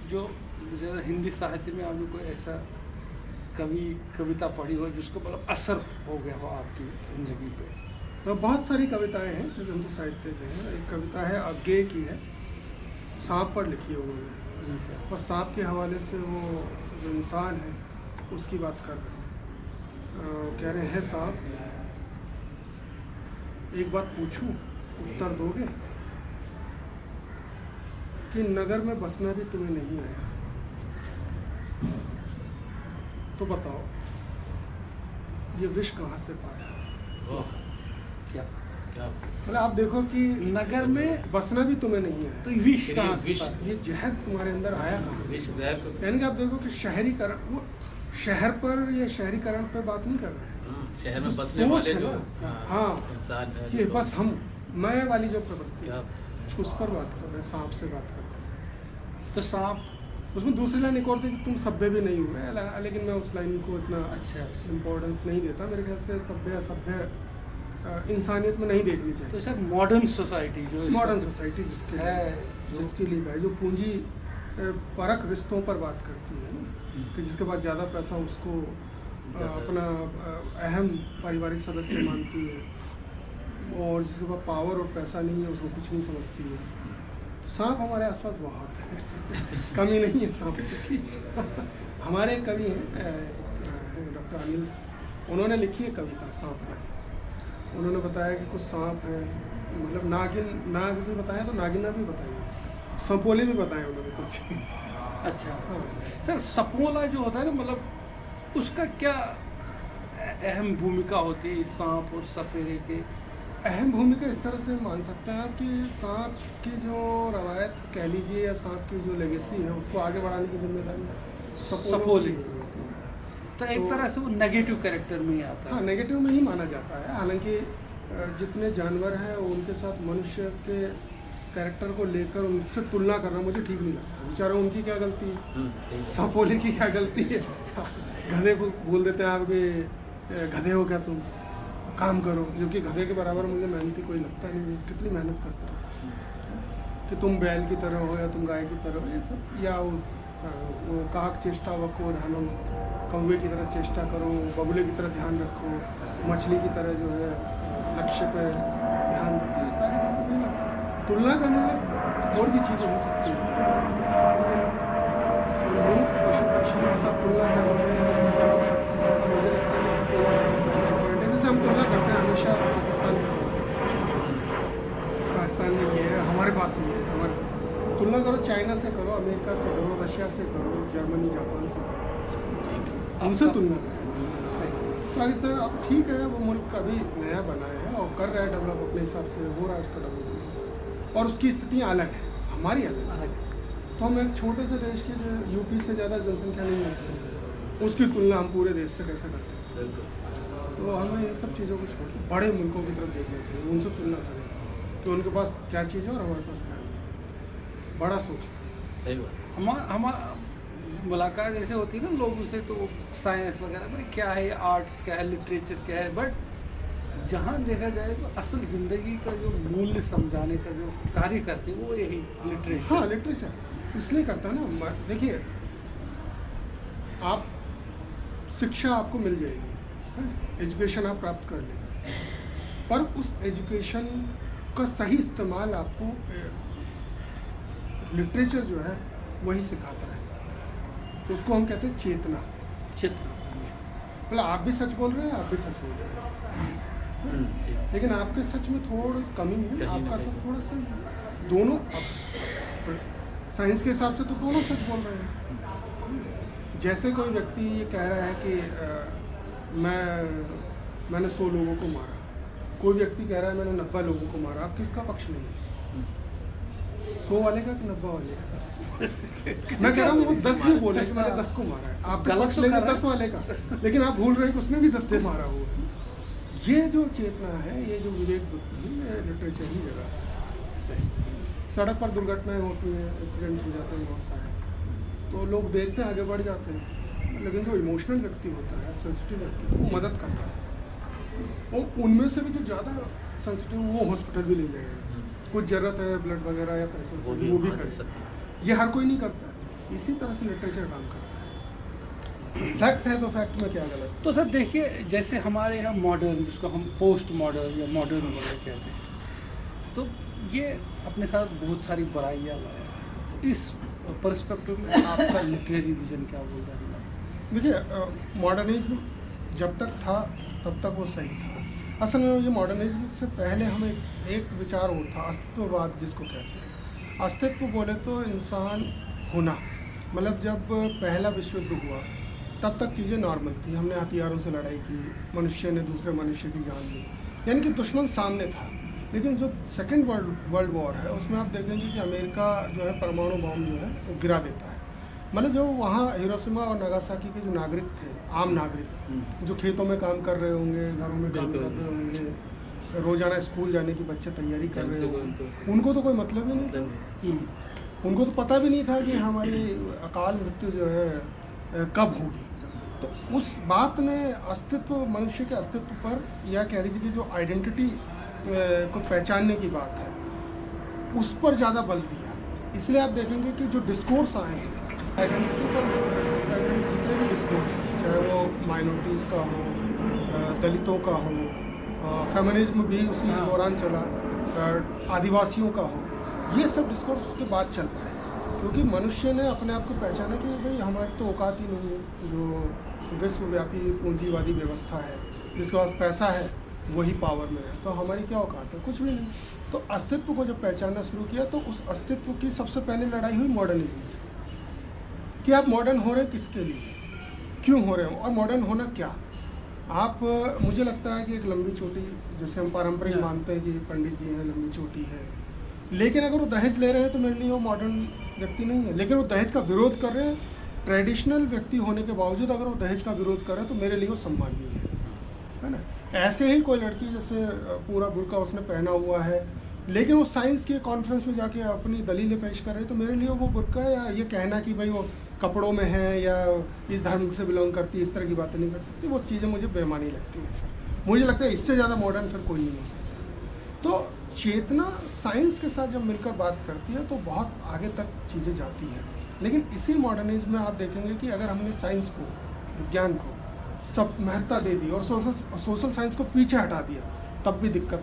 जो ज़्यादा हिंदी साहित्य में आपने कोई ऐसा कविता पढ़ी हो जिसको मतलब असर हो गया हो आपकी ज़िंदगी पे? तो बहुत सारी कविताएं हैं जो हिंदू साहित्य के हैं। एक कविता है अज्ञेय की है, सांप पर लिखी है उन्होंने, और सांप के हवाले से वो जो इंसान है उसकी बात कर रहे हैं। कह रहे हैं सांप, एक बात पूछूं उत्तर दोगे कि नगर में बसना भी तुम्हें नहीं आया, तो बताओ ये विष कहाँ से पाया? क्या क्या मतलब आप देखो कि नगर में बसना भी तुम्हें नहीं आया, तो विष कहाँ से विष- पाया? ये जहर तुम्हारे अंदर आया कहाँ से? विष जहर को यानी कि आप देखो कि शहरीकरण, वो शहर पर या शहरीकरण पे बात नहीं कर रहे हैं। शहर जो में बसने सोच वाले है जो ना, हाँ, इंसान है, ये जो बस हम मैं वाली जो प्रवृत्ति क्या है, उस पर बात कर रहे हैं, सांप से बात करते हैं। तो सांप, उसमें दूसरी लाइन एक और थी कि तुम सभ्य भी नहीं हुए, लेकिन मैं उस लाइन को इतना अच्छा इम्पोर्टेंस नहीं देता। मेरे ख्याल से सभ्य असभ्य इंसानियत में नहीं देखनी तो चाहिए। सर मॉडर्न सोसाइटी जो इस मॉडर्न वक्त सोसाइटी जिसके है, जिसके लिए है, जो पूंजी परक रिश्तों पर बात करती है ना, कि जिसके पास ज़्यादा पैसा उसको अपना अहम पारिवारिक सदस्य मानती है, और जिसके पास पावर और पैसा नहीं है उसको कुछ नहीं समझती है। तो सांप हमारे आसपास बहुत है, कमी नहीं है सांप की। हमारे एक कवि हैं डॉक्टर अनिल, उन्होंने लिखी है कविता सांप पर। उन्होंने बताया कि कुछ सांप हैं, मतलब नाग भी बताया तो नागिना भी बताई, सपोले भी बताए उन्होंने कुछ। अच्छा हाँ। सर सपोला जो होता है ना, मतलब उसका क्या अहम भूमिका होती है इस सांप और सफेरे के? अहम भूमिका इस तरह से मान सकते हैं आप कि सांप की जो रवायत कह लीजिए या सांप की जो लेगेसी है उसको आगे बढ़ाने की जिम्मेदारी सपोले की होती है। तो एक तरह से वो नेगेटिव कैरेक्टर में ही आता हाँ, है। नेगेटिव में ही माना जाता है। हालांकि जितने जानवर हैं उनके साथ मनुष्य के कैरेक्टर को लेकर उनसे तुलना करना मुझे ठीक नहीं लगता। बेचारा उनकी क्या गलती है, सपोले की क्या गलती है? गधे को बोल देते हैं आप कि गधे हो क्या तुम, काम करो, जबकि गधे के बराबर मुझे मेहनती कोई लगता नहीं। कितनी मेहनत करता है कि तुम बैल की तरह हो या तुम गाय की तरह हो, ये सब। या वो काक चेष्टा वको ध्यानो, कौवे की तरह चेष्टा करो, बगुले की तरह ध्यान रखो, मछली की तरह जो है लक्ष्य पे ध्यान रखो, ये सारी चीज़ें नहीं लगता। तुलना करने में और भी चीज़ें हो सकती हैं, लेकिन पशु पक्षी के साथ तुलना करने में मुझे लगता है कि जैसे हम तुलना करते हैं हमेशा पाकिस्तान के साथ, पाकिस्तान में ये है, हमारे पास ये है, हमारे तुलना करो चाइना से करो, अमेरिका से करो, रशिया से करो, जर्मनी जापान से करो, उनसे तुलना करो। पाकिस्तान अब ठीक है, वो मुल्क अभी नया बना है और कर रहा है डेवलप, अपने हिसाब से हो रहा है उसका डेवलपमेंट, और उसकी स्थितियाँ अलग है, हमारी अलग है। तो हम एक छोटे से देश के जो यूपी से ज़्यादा जनसंख्या नहीं है उसकी तुलना हम पूरे देश से कैसे कर सकते हैं? तो हमें इन सब चीज़ों को छोड़ के बड़े मुल्कों की तरफ देखना चाहिए, उनसे तुलना करें कि उनके पास क्या चीज़ है और हमारे पास क्या नहीं। बड़ा सोचें। सही बात। हमारा मुलाकात जैसे होती है ना लोगों से, तो साइंस वगैरह में क्या है, आर्ट्स क्या है, लिटरेचर क्या है, बट जहाँ देखा जाए तो असल ज़िंदगी का जो मूल्य समझाने का जो कार्य करते हैं वो यही लिटरेचर। हाँ, लिटरेचर इसलिए करता है ना। देखिए, आप शिक्षा आपको मिल जाएगी, एजुकेशन आप प्राप्त कर लेंगे, पर उस एजुकेशन का सही इस्तेमाल आपको लिटरेचर जो है वही सिखाता है। तो उसको हम कहते हैं चेतना, चित्र। मतलब आप भी सच बोल रहे हैं, आप भी सच बोल रहे हैं, लेकिन आपके सच में थोड़ी कमी है, आपका सच थोड़ा सही है। दोनों साइंस के हिसाब से तो दोनों सच बोल रहे हैं। जैसे कोई व्यक्ति ये कह रहा है कि मैंने 100 लोगों को मारा, कोई व्यक्ति कह रहा है मैंने 90 लोगों को मारा, आप किसका पक्ष नहीं? 100 वाले का कि 90 वाले का? मैं कह रहा हूँ वो 10 भी बोले कि मैंने 10 को मारा है, आप गलत पक्ष तो लेंगे कर रहा है। 10 वाले का, लेकिन आप भूल रहे हैं कि उसने भी 10 को मारा हो। ये जो चेतना है, ये जो विवेक बुद्धि है, ये लिटरेचर ही जगह है। सड़क पर दुर्घटनाएं होती हैं, एक्सीडेंट हो जाते हैं बहुत सारे, तो लोग देखते हैं आगे बढ़ जाते हैं, लेकिन जो इमोशनल व्यक्ति होता है, सेंसिटिव व्यक्ति, वो मदद करता है। और उनमें से भी जो ज़्यादा सेंसिटिव वो हॉस्पिटल भी ले जाएगा, कुछ ज़रूरत है ब्लड वगैरह या पैसे, वो भी कर सकते हैं। ये हर कोई नहीं करता है। इसी तरह से लिटरेचर काम करता है। फैक्ट है तो फैक्ट में क्या गलत। तो सर देखिए, जैसे हमारे यहाँ मॉडर्न, जिसको हम पोस्ट मॉडर्न या मॉडर्न वगैरह कहते हैं, तो ये अपने साथ बहुत सारी बुराइयाँ लाया है। तो इस पर्सपेक्टिव में आपका लिटरेरी विजन क्या बोलता है? देखिए, मॉडर्निज्म जब तक था तब तक वो सही था। असल में ये मॉडर्निज्म से पहले हमें एक विचार और था, अस्तित्ववाद जिसको कहते हैं। अस्तित्व बोले तो इंसान होना, मतलब जब पहला विश्व युद्ध हुआ तब तक चीज़ें नॉर्मल थी। हमने हथियारों से लड़ाई की, मनुष्य ने दूसरे मनुष्य की जान ली, यानी कि दुश्मन सामने था। लेकिन जो सेकेंड वर्ल्ड वॉर है उसमें आप देखेंगे कि अमेरिका जो है परमाणु बम जो है वो गिरा देता है। मतलब जो वहाँ हिरोशिमा और नागासाकी के जो नागरिक थे, आम नागरिक जो खेतों में काम कर रहे होंगे, घरों में काम कर रहे होंगे, रोज़ाना स्कूल जाने की बच्चे तैयारी कर रहे होंगे, उनको तो कोई मतलब ही नहीं था। उनको तो पता भी नहीं था कि हमारी अकाल मृत्यु जो है कब होगी। तो उस बात ने अस्तित्व, मनुष्य के अस्तित्व पर, या कह लीजिए कि जो आइडेंटिटी को पहचानने की बात है, उस पर ज़्यादा बल दिया। इसलिए आप देखेंगे कि जो डिस्कोर्स आए हैं आइडेंटिटी पर डिपेंडेंट, जितने भी डिस्कोर्स हैं, चाहे वो माइनॉरिटीज़ का हो, दलितों का हो, फेमिनिज्म भी उसी दौरान चला, आदिवासियों का हो, ये सब डिस्कोर्स उसके बाद चल पाए। क्योंकि मनुष्य ने अपने आप को पहचाना कि भाई हमारी तो औकात ही नहीं है। जो विश्वव्यापी पूंजीवादी व्यवस्था है, जिसके पास पैसा है वही पावर में है, तो हमारी क्या औकात है? कुछ भी नहीं। तो अस्तित्व को जब पहचानना शुरू किया तो उस अस्तित्व की सबसे पहले लड़ाई हुई मॉडर्निज्म से, कि आप मॉडर्न हो रहे हैं किसके लिए, क्यों हो रहे हो, और मॉडर्न होना क्या। आप, मुझे लगता है कि एक लंबी चोटी, जैसे हम पारंपरिक मानते हैं कि पंडित जी हैं, लंबी चोटी है, लेकिन अगर वो दहेज ले रहे हैं तो मेरे लिए वो मॉडर्न व्यक्ति नहीं है। लेकिन वो दहेज का विरोध कर रहे हैं, ट्रेडिशनल व्यक्ति होने के बावजूद अगर वो दहेज का विरोध कर रहे हैं तो मेरे लिए वो सम्माननीय है ना। ऐसे ही कोई लड़की जैसे पूरा बुर्का उसने पहना हुआ है, लेकिन वो साइंस के कॉन्फ्रेंस में जाके अपनी दलीलें पेश कर रहे हैं, तो मेरे लिए वो बुर्का, या ये कहना कि भाई वो कपड़ों में है या इस धर्म से बिलोंग करती है, इस तरह की बातें नहीं कर सकती। वो चीज़ें मुझे बेमानी लगती हैं। मुझे लगता है इससे ज़्यादा मॉडर्न फिर कोई नहीं हो सकता। तो चेतना साइंस के साथ जब मिलकर बात करती है तो बहुत आगे तक चीज़ें जाती हैं। लेकिन इसी मॉडर्निज्म में आप देखेंगे कि अगर हमने साइंस को, विज्ञान को सब महत्ता दे दी और सोशल साइंस को पीछे हटा दिया, तब भी दिक्कत